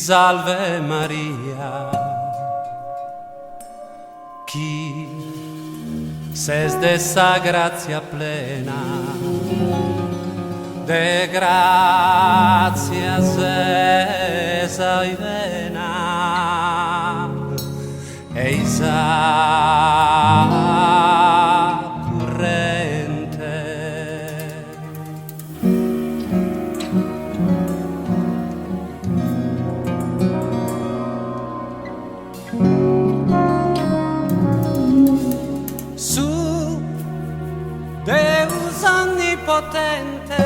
Salve Maria, qui ses de sa gratia plena, de gratia sesa y vena, eisa currente. Su Deus onnipotente,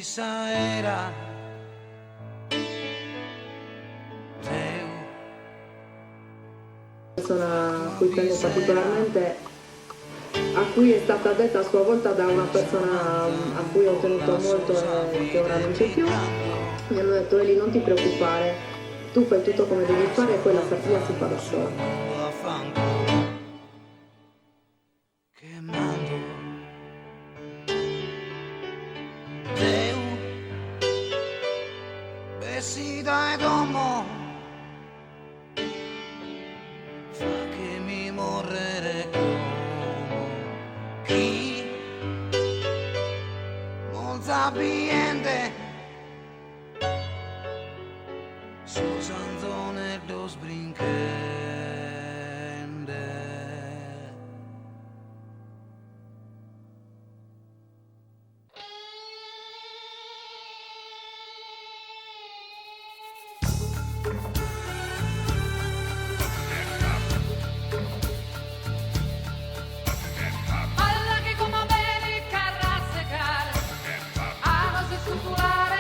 chissà era Teu. Persona a cui tengo particolarmente, a cui è stata detta a sua volta da una persona a cui ho tenuto molto e che ora non c'è più. Mi hanno detto: Eli, non ti preoccupare, tu fai tutto come devi fare e poi la Sardegna si fa da sola. Che mando Teu Besida ed uomo fa che mi morrere como chi molta biende Susanzone dos brincende. Alla che come bene carrazze care, a non si suturare.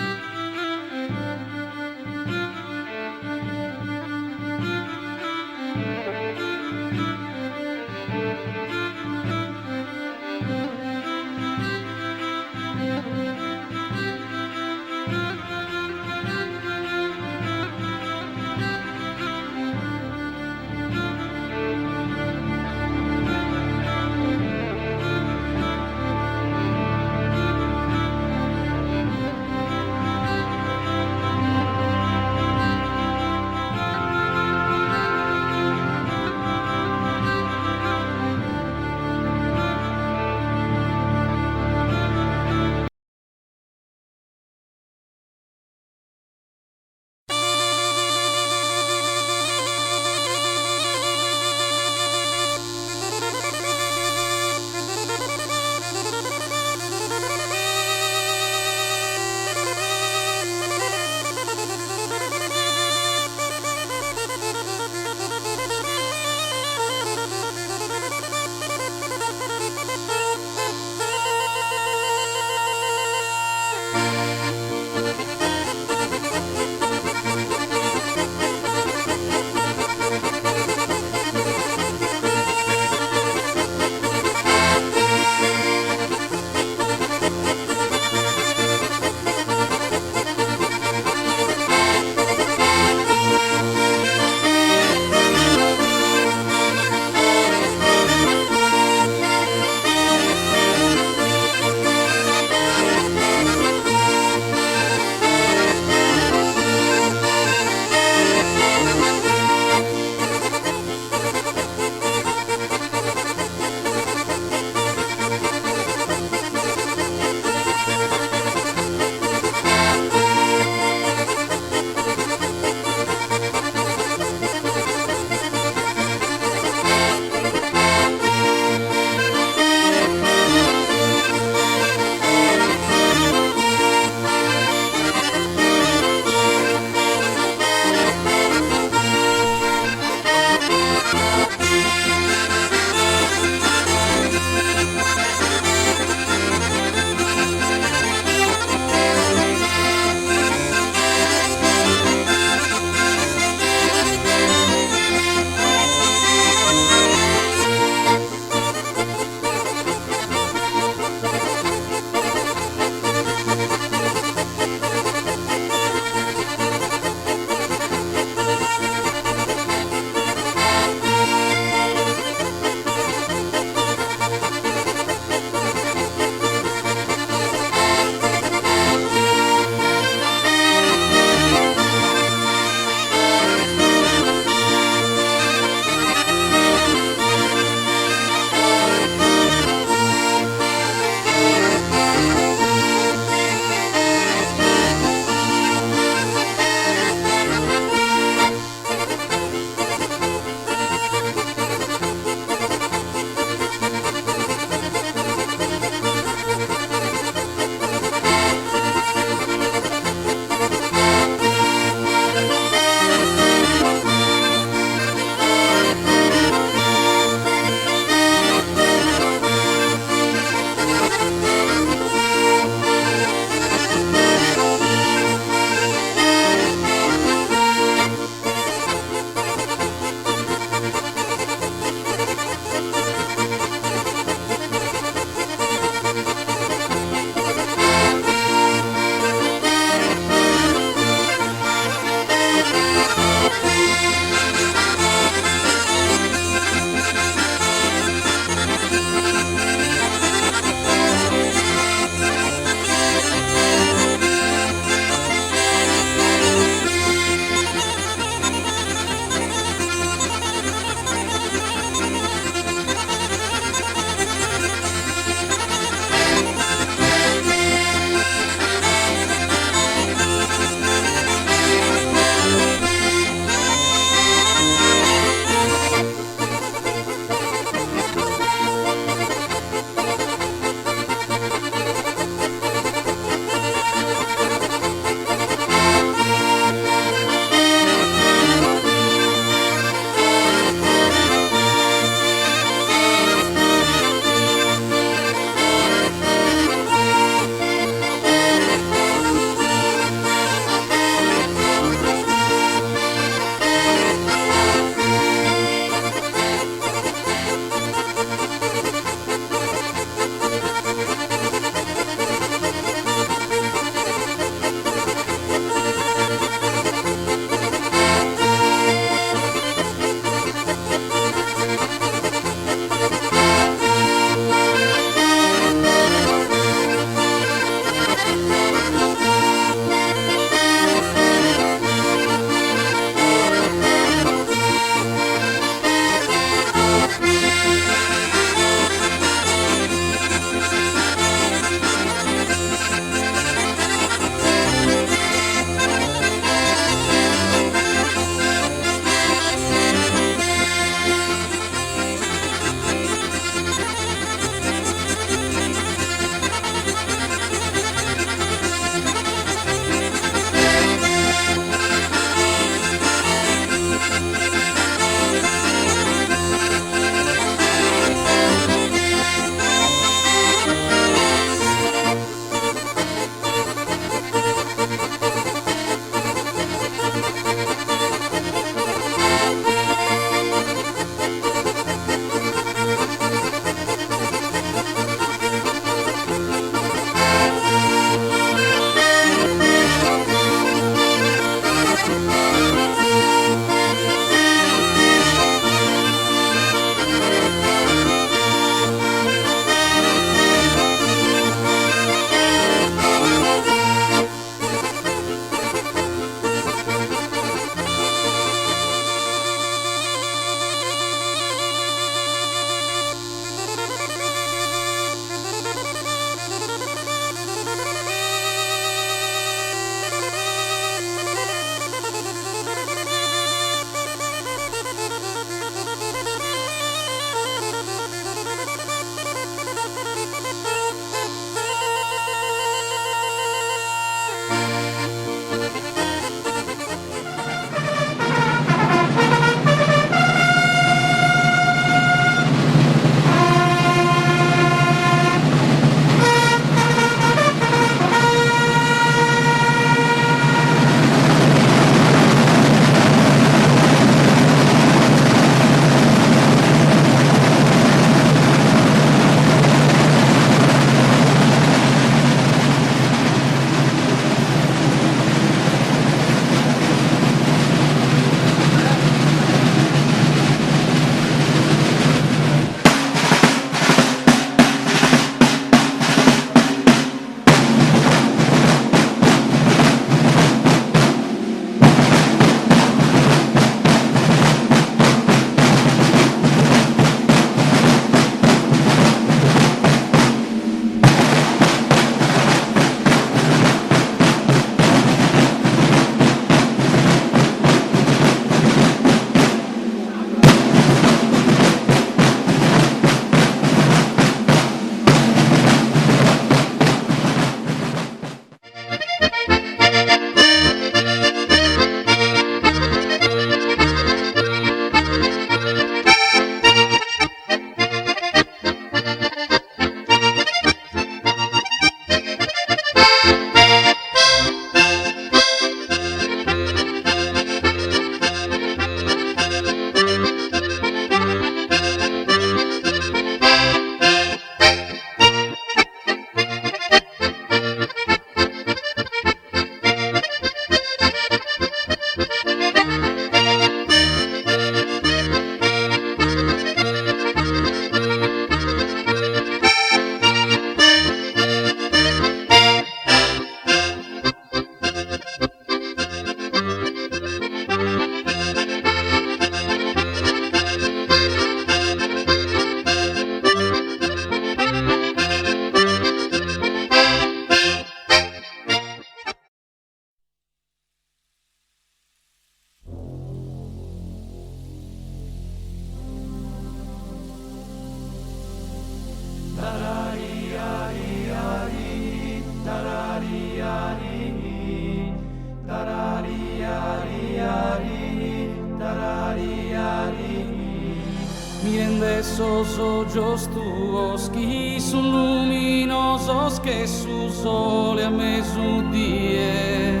esos ojos tuos que son luminosos que su sole a mezzodie.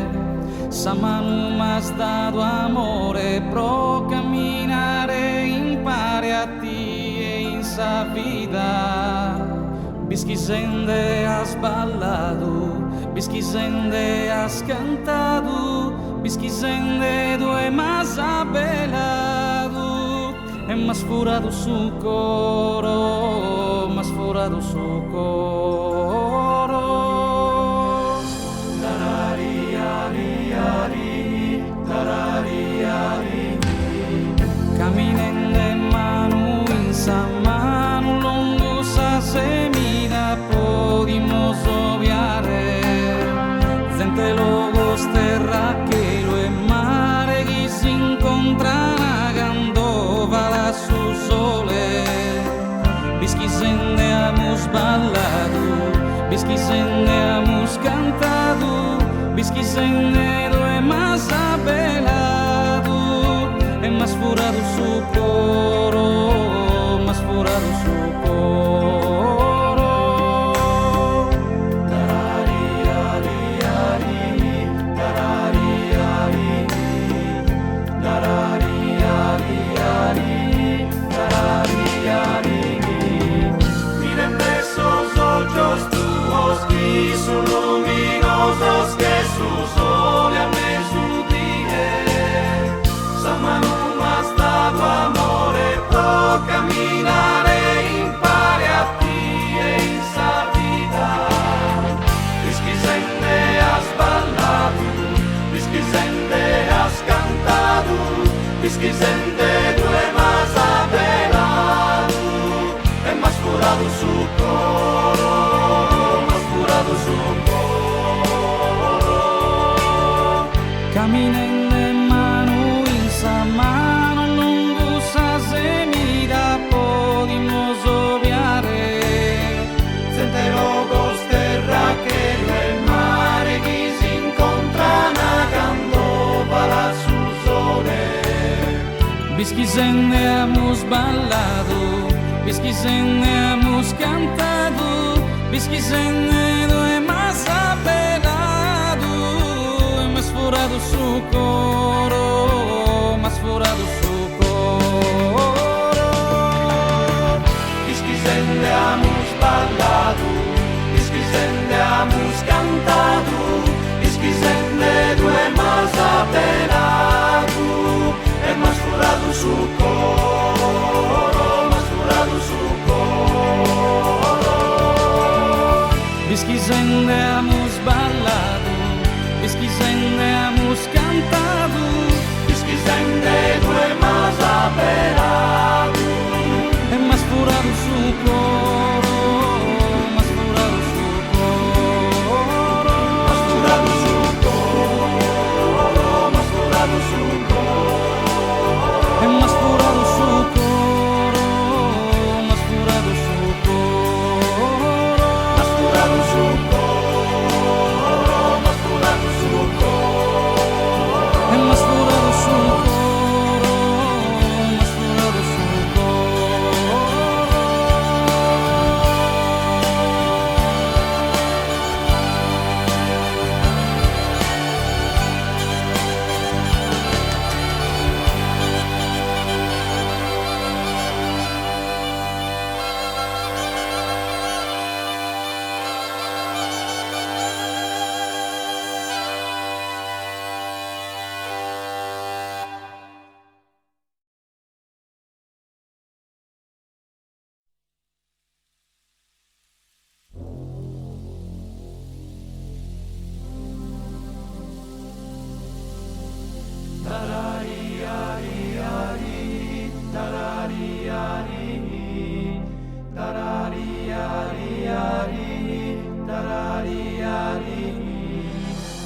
Sa mano m'has dato amore pro camminare impari a ti e in sa vida. Bischisende has ballado, bischisende has cantado, bischisende due mas abelado e mas furado su coro, mas furado su coro. Tarari, ari, ari, tarari, ari. Caminende mano in sa mano lungo sa semina podimos obviare. Zente logos terra che lo e mare chi si incontra nagando vala su sole. Bischisende amus ballado, bischisende amus cantado, bischisende due mas abelado e mas furado su coro, mas furado su coro. Tarari, ari, ari, tarari, ari, tarari, ari, ari, tarari, ari. Miren esos ojos tuos que son luminosos que su sol a mezzodie. Sa mano m'has dato amore pro camminare impari a ti e in sa vida. Bischisende has ballado, bischisende has cantado, bischisende due mas abelado e mas furado su coro, mas furado su coro. Caminende mano in sa mano lungo sa semida podimos obviare. Zente logos terra che il mare chi si incontra nagando vala su sole. Bischisende amus ballado, bischisende amus cantado, bischisende due mas abelado e mas furado su coro, mas furado su coro. Bischisende amus ballado, bischisende amus cantado, bischisende due mas abelado e mas furado su coro, mas furado su coro. Bischisende amus ballado, bischisende amus cantado, bischisende due mas abelado e mas furado su coro, mas furado su coro, mas furado su coro, mas furado su coro, e mas furado su coro, mas furado su coro, mas furado su coro, mas furado su coro, e mas furado su coro, mas furado su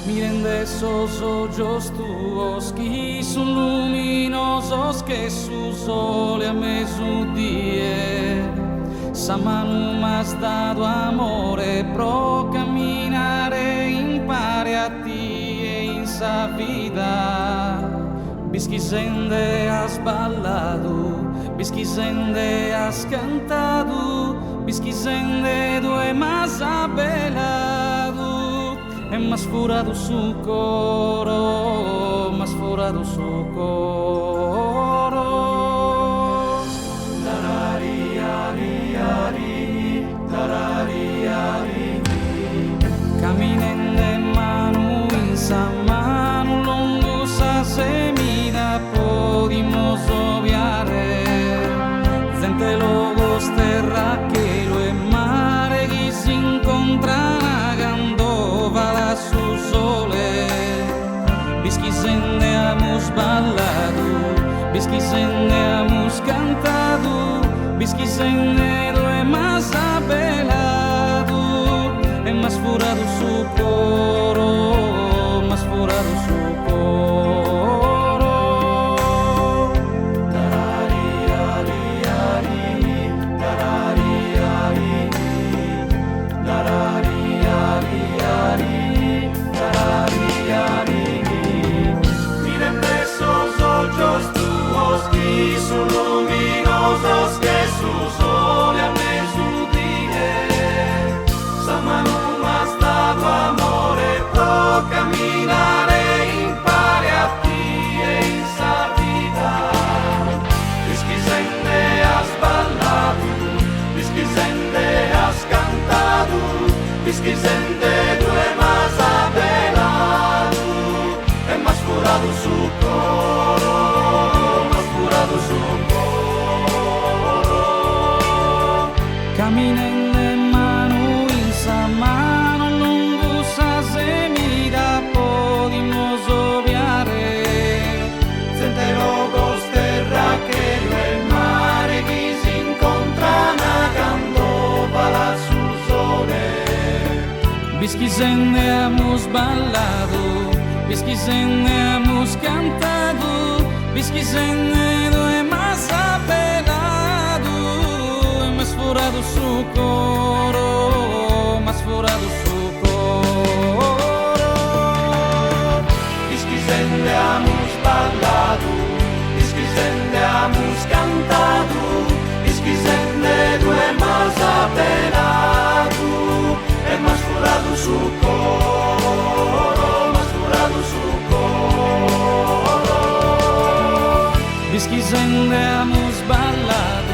Miren de esos ojos tuos que son luminosos que su sole a mezzodie. Sa mano m'has dato amore pro camminare impari a ti e in sa vida. Bischisende has ballado, Bisquisende has cantado, bisquisende due mas abelado, e mas furado su coro, mas furado su coro. Darari, ari, ari, darari, ari. Caminende manu in sa mano, lungo sa semina podimos obviare. Zente logos terra che lo e mare chi si incontra nagando va su sole. Bisquisende amus ballado, bisquisende amus cantado, bisquisende do e mas abelado, e mas furado su coro, mas furado su coro. Darari, ari, ari, darari, ari, darari, ari, ari, darari, ari. Miren esos ojos tuos que son luminosos, que su sol a su día. Samano más dado amore pro camminare impari a ti e in sa vita. Bisquisende has ballado, bisquisende has cantado, bisquisende due mas abelado, e mas furado su coro, mas furado su coro. Caminende mano in sa mano, lungo sa semida podimos obviare. Sente logos terra che il mare chi si incontra nagando va su sole. Bisquisende amus ballado, bisquisende amus cantado, bisquisende due mas abelado, e mas furado su coro, mas furado su coro. Bisquisende amus ballado, bisquisende amus cantado, bisquisende due mas abelado, e mas furado su coro, mas furado su coro. Bisquisende amus ballado,